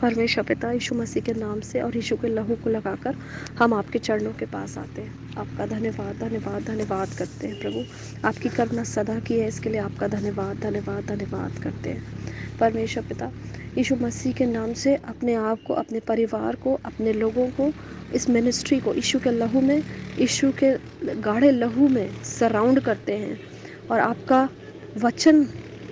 परमेश्वर पिता, यीशु मसीह के नाम से और यीशु के लहू को लगाकर हम आपके चरणों के पास आते हैं। आपका धन्यवाद धन्यवाद धन्यवाद करते हैं प्रभु। आपकी करुणा सदा की है, इसके लिए आपका धन्यवाद धन्यवाद धन्यवाद करते हैं। परमेश्वर पिता, यीशु मसीह के नाम से अपने आप को, अपने परिवार को, अपने लोगों को, इस मिनिस्ट्री को यीशु के लहू में, यीशु के गाढ़े लहू में सराउंड करते हैं और आपका वचन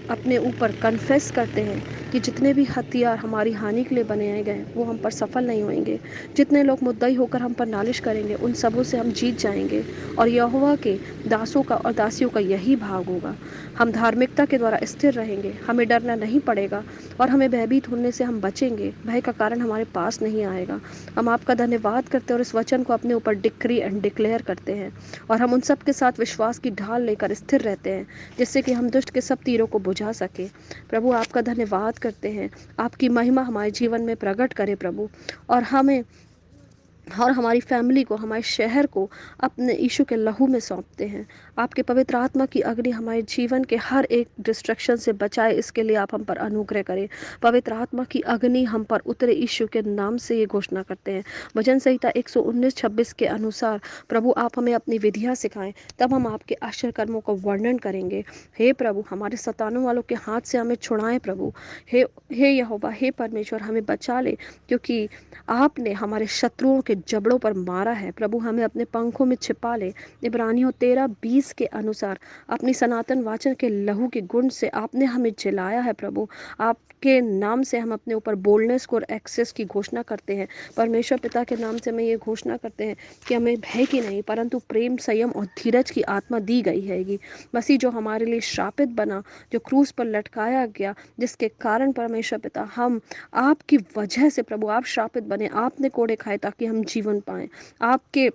अपने ऊपर कन्फेस करते हैं कि जितने भी हथियार हमारी हानि के लिए बनाए गए वो हम पर सफल नहीं होंगे। जितने लोग मुद्दई होकर हम पर नालिश करेंगे उन सबों से हम जीत जाएंगे और यहोवा के दासों का और दासियों का यही भाग होगा। हम धार्मिकता के द्वारा स्थिर रहेंगे, हमें डरना नहीं पड़ेगा और हमें भयभीत होने से हम बचेंगे। भय का कारण हमारे पास नहीं आएगा। हम आपका धन्यवाद करते हैं और इस वचन को अपने ऊपर डिक्री एंड डिक्लेयर करते हैं और हम उन सब के साथ विश्वास की ढाल लेकर स्थिर रहते हैं, जिससे कि हम दुष्ट के सब तीरों को बुझा सके। प्रभु, आपका धन्यवाद करते हैं। आपकी महिमा हमारे जीवन में प्रकट करे प्रभु, और हमारी फैमिली को, हमारे शहर को अपने यीशु के लहू में सौंपते हैं। आपके पवित्र आत्मा की अग्नि हमारे जीवन के हर एक डिस्ट्रक्शन से बचाए, इसके लिए आप हम पर अनुग्रह करें। पवित्र आत्मा की अग्नि हम पर उतरे, यीशु के नाम से ये घोषणा करते हैं। भजन संहिता 119:26 के अनुसार प्रभु आप हमें अपनी विधियाँ सिखाएं, तब हम आपके आश्चर्य कर्मों का वर्णन करेंगे। हे प्रभु, हमारे सताने वालों के हाथ से हमें छुड़ाएं प्रभु। हे यहोवा, हे परमेश्वर, हमें बचा ले, क्योंकि आपने हमारे शत्रुओं के जबड़ों पर मारा है। प्रभु, हमें अपने पंखों में छिपा ले। इब्रानियों 13:20 के अनुसार अपनी सनातन वाचन के लहू के गुण से आपने हमें जिलाया है प्रभु। आपके नाम से हम अपने ऊपर बोल्डनेस को और एक्सेस की घोषणा करते हैं। परमेश्वर पिता के नाम से मैं ये घोषणा करते हैं कि हमें भय की नहीं परंतु प्रेम, संयम और धीरज की आत्मा दी गई हैगी। मसीह जो हमारे लिए श्रापित बना, जो क्रूस पर लटकाया गया, जिसके कारण परमेश्वर पिता हम आपकी वजह से प्रभु आप श्रापित बने, आपने कोड़े खाए ताकि हम जीवन पाएं। आपके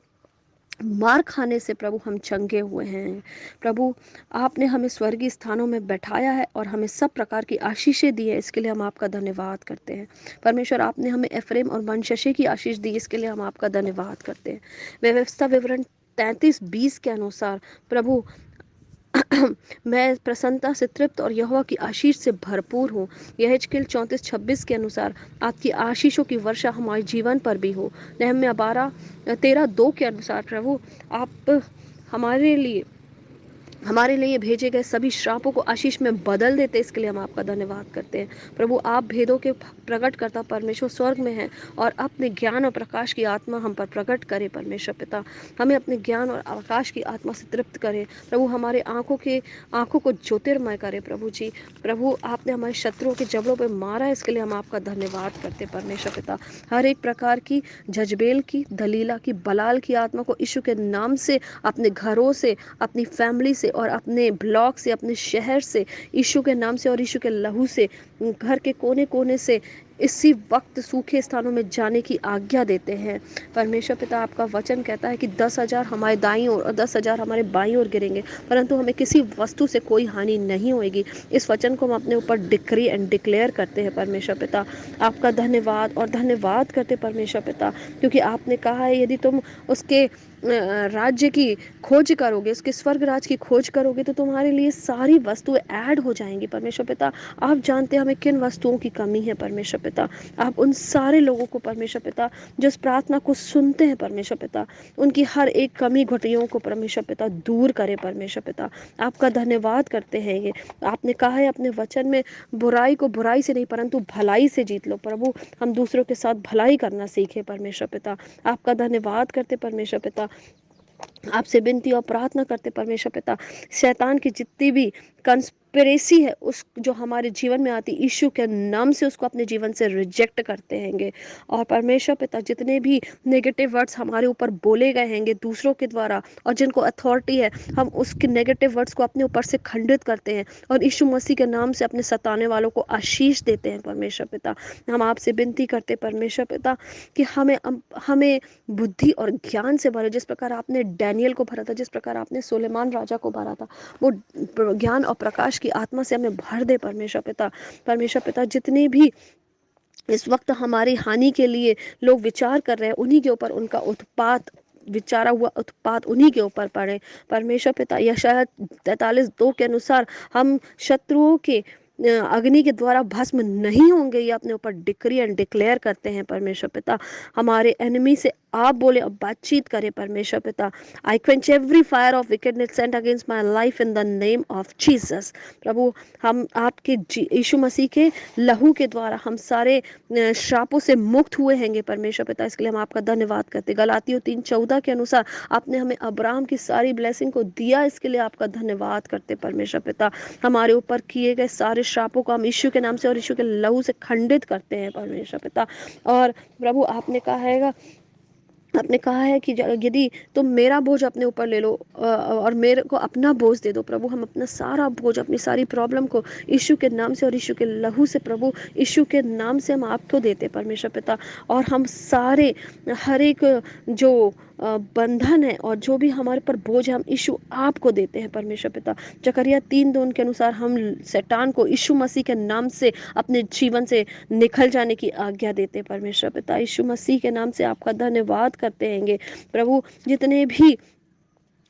मार खाने से प्रभु हम चंगे हुए हैं। प्रभु, आपने हमें स्वर्गीय स्थानों में बैठाया है और हमें सब प्रकार की आशीषें दी है, इसके लिए हम आपका धन्यवाद करते हैं। परमेश्वर, आपने हमें एफ्रेम और मनश्शे की आशीष दी, इसके लिए हम आपका धन्यवाद करते हैं। व्यवस्था विवरण 33:20 के अनुसार प्रभु मैं प्रसन्नता से तृप्त और यहोवा की आशीष से भरपूर हूँ। यहेजकेल 34:26 के अनुसार आपकी आशीषों की वर्षा हमारे जीवन पर भी हो। नहम्याह 13:2 के अनुसार प्रभु आप हमारे लिए भेजे गए सभी श्रापों को आशीष में बदल देते, इसके लिए हम आपका धन्यवाद करते हैं। प्रभु, आप भेदों के प्रकट करता परमेश्वर स्वर्ग में है और अपने ज्ञान और प्रकाश की आत्मा हम पर प्रकट करे। परमेश्वर पिता, हमें अपने ज्ञान और आकाश की आत्मा से तृप्त करे प्रभु। हमारे आंखों को ज्योतिर्मय करे प्रभु जी। प्रभु, आपने हमारे शत्रुओं के जबड़ों पर मारा है, इसके लिए हम आपका धन्यवाद करते परमेश्वर पिता। हर एक प्रकार की जजबेल की, दलीला की, बलाल की आत्मा को यीशु के नाम से अपने घरों से, अपनी फैमिली से और अपने ब्लॉक से, अपने शहर से, यीशु के नाम से और यीशु के लहू से, घर के कोने कोने से इसी वक्त सूखे स्थानों में जाने की आज्ञा देते हैं। परमेश्वर पिता, आपका वचन कहता है कि 10,000 हमारे दाईं ओर और 10,000 हमारे बाईं ओर गिरेंगे, परंतु हमें किसी वस्तु से कोई हानि नहीं होगी। इस वचन को हम अपने ऊपर डिक्री एंड डिक्लेयर करते हैं परमेश्वर पिता। आपका धन्यवाद और धन्यवाद करते परमेश्वर पिता, क्योंकि आपने कहा है यदि तुम उसके राज्य की खोज करोगे, उसके स्वर्ग राज की खोज करोगे, तो तुम्हारे लिए सारी वस्तुएं ऐड हो जाएंगी परमेश्वर पिता। आप जानते हैं हमें किन वस्तुओं की कमी है परमेश्वर पिता। आप उन सारे लोगों को परमेश्वर पिता जो इस प्रार्थना को सुनते हैं परमेश्वर पिता, उनकी हर एक कमी घुटियों को परमेश्वर पिता दूर करे परमेश्वर पिता। आपका धन्यवाद करते हैं। ये आपने कहा है अपने वचन में, बुराई को बुराई से नहीं परंतु भलाई से जीत लो। प्रभु, हम दूसरों के साथ भलाई करना सीखे परमेश्वर पिता। आपका धन्यवाद करते परमेश्वर पिता। आपसे विनती और प्रार्थना करते परमेश्वर पिता, शैतान की जितनी भी कंस्पिरेसी है उस जो हमारे जीवन में आती, यीशु के नाम से उसको अपने जीवन से रिजेक्ट करते हैंगे। और परमेश्वर पिता, जितने भी नेगेटिव वर्ड्स हमारे ऊपर बोले गए हैंगे दूसरों के द्वारा और जिनको अथॉरिटी है, हम उसके नेगेटिव वर्ड्स को अपने ऊपर से खंडित करते हैं और यीशु मसीह के नाम से अपने सताने वालों को आशीष देते हैं परमेश्वर पिता। हम आपसे विनती करते परमेश्वर पिता कि हमें बुद्धि और ज्ञान से भरे, जिस प्रकार आपने डैनियल को भरा था, जिस प्रकार आपने सुलेमान राजा को भरा था, वो ज्ञान और प्रकाश की आत्मा से हमें भर दे परमेश्वर पिता। परमेश्वर पिता, जितने भी इस वक्त हमारी हानि के लिए लोग विचार कर रहे हैं, उन्हीं के ऊपर उनका उत्पात, विचारा हुआ उत्पात उन्हीं के ऊपर पड़े परमेश्वर पिता। यशायाह 43:2 के अनुसार हम शत्रुओं के अग्नि के द्वारा भस्म नहीं होंगे, ये अपने ऊपर डिक्री एंड डिक्लेयर करते हैं परमेश्वर पिता। हमारे एनिमी से आप बोले, अब बातचीत करें परमेश्वर पिता। I quench every fire of wickedness sent against my life in the name of Jesus. प्रभु, हम आपके यीशु मसीह के लहू के द्वारा हम सारे श्रापों से मुक्त हुए हैंगे परमेश्वर पिता, इसके लिए हम आपका धन्यवाद करते। गलातियों 3:14 के अनुसार आपने हमें अब्राहम की सारी ब्लेसिंग को दिया, इसके लिए आपका धन्यवाद करते परमेश्वर पिता। हमारे ऊपर किए गए सारे श्रापों को हम यीशु के नाम से और यीशु के लहू से खंडित करते हैं परमेश्वर पिता। और प्रभु, आपने कहा है कि यदि तुम मेरा बोझ अपने ऊपर ले लो और मेरे को अपना बोझ दे दो। प्रभु, हम अपना सारा बोझ, अपनी सारी प्रॉब्लम को यीशु के नाम से और यीशु के लहू से, प्रभु यीशु के नाम से हम आपको देते परमेश्वर पिता। और हम सारे हर एक जो बंधन है और जो भी हमारे पर बोझ है, हम यीशु आपको देते हैं परमेश्वर पिता। जकरिया 3:2 के अनुसार हम शैतान को यीशु मसीह के नाम से अपने जीवन से निकल जाने की आज्ञा देते हैं परमेश्वर पिता। यीशु मसीह के नाम से आपका धन्यवाद करते हैंगे प्रभु। जितने भी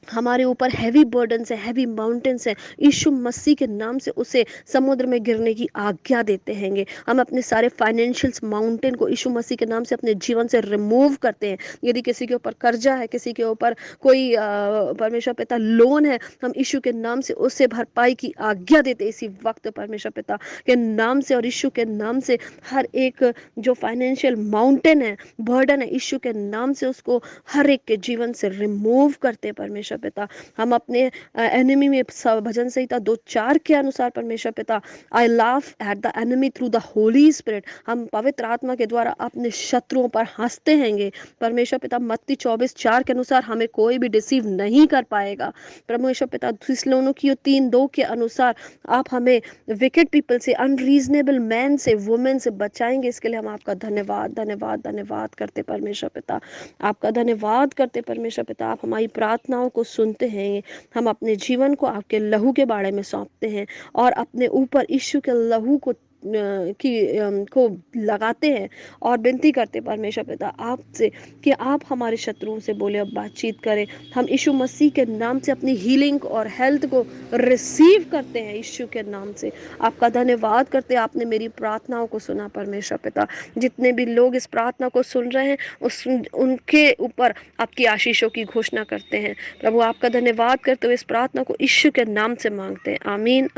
हमारे ऊपर हैवी बर्डन्स है, हैवी माउंटेन्स है, यीशु मसीह के नाम से उसे समुद्र में गिरने की आज्ञा देते हैंगे। हम अपने सारे फाइनेंशियल माउंटेन को यीशु मसीह के नाम से अपने जीवन से रिमूव करते हैं। यदि किसी के ऊपर कर्जा है, किसी के ऊपर कोई परमेश्वर पिता लोन है, हम यीशु के नाम से उससे भरपाई की आज्ञा देते इसी वक्त परमेश्वर पिता के नाम से। और यीशु के नाम से हर एक जो फाइनेंशियल माउंटेन है, बर्डन है, यीशु के नाम से उसको हर एक के जीवन से रिमूव करते परमेश्वर पिता। हम अपने एनिमी में भजन संहिता 2:4 के अनुसार परमेश्वर पिता, आई laugh at the enemy through the Holi spirit, हम पवित्र आत्मा के द्वारा अपने शत्रुओं पर हंसते हैंगे परमेश्वर पिता। मत्ती 24:4 के अनुसार हमें कोई भी डिसीव नहीं कर पाएगा परमेश्वर पिता। थिस्सलुनीकियों 3:2 के अनुसार आप हमें विकेड पीपल से, अनरीजनेबल मैन से, वुमेन से बचाएंगे, इसके लिए हम आपका धन्यवाद धन्यवाद धन्यवाद करते परमेश्वर पिता। आपका धन्यवाद करते परमेश्वर पिता। आप हमारी प्रार्थनाओं को सुनते हैं। हम अपने जीवन को आपके लहू के बारे में सौंपते हैं और अपने ऊपर यीशु के लहू को लगाते हैं और विनती करते परमेश्वर पिता आपसे कि आप हमारे शत्रुओं से बोले, अब बातचीत करें। हम यीशु मसीह के नाम से अपनी हीलिंग और हेल्थ को रिसीव करते हैं यीशु के नाम से। आपका धन्यवाद करते हैं, आपने मेरी प्रार्थनाओं को सुना परमेश्वर पिता। जितने भी लोग इस प्रार्थना को सुन रहे हैं उनके ऊपर आपकी आशीषों की घोषणा करते हैं प्रभु। आपका धन्यवाद करते हुए इस प्रार्थना को यीशु के नाम से मांगते हैं, आमीन।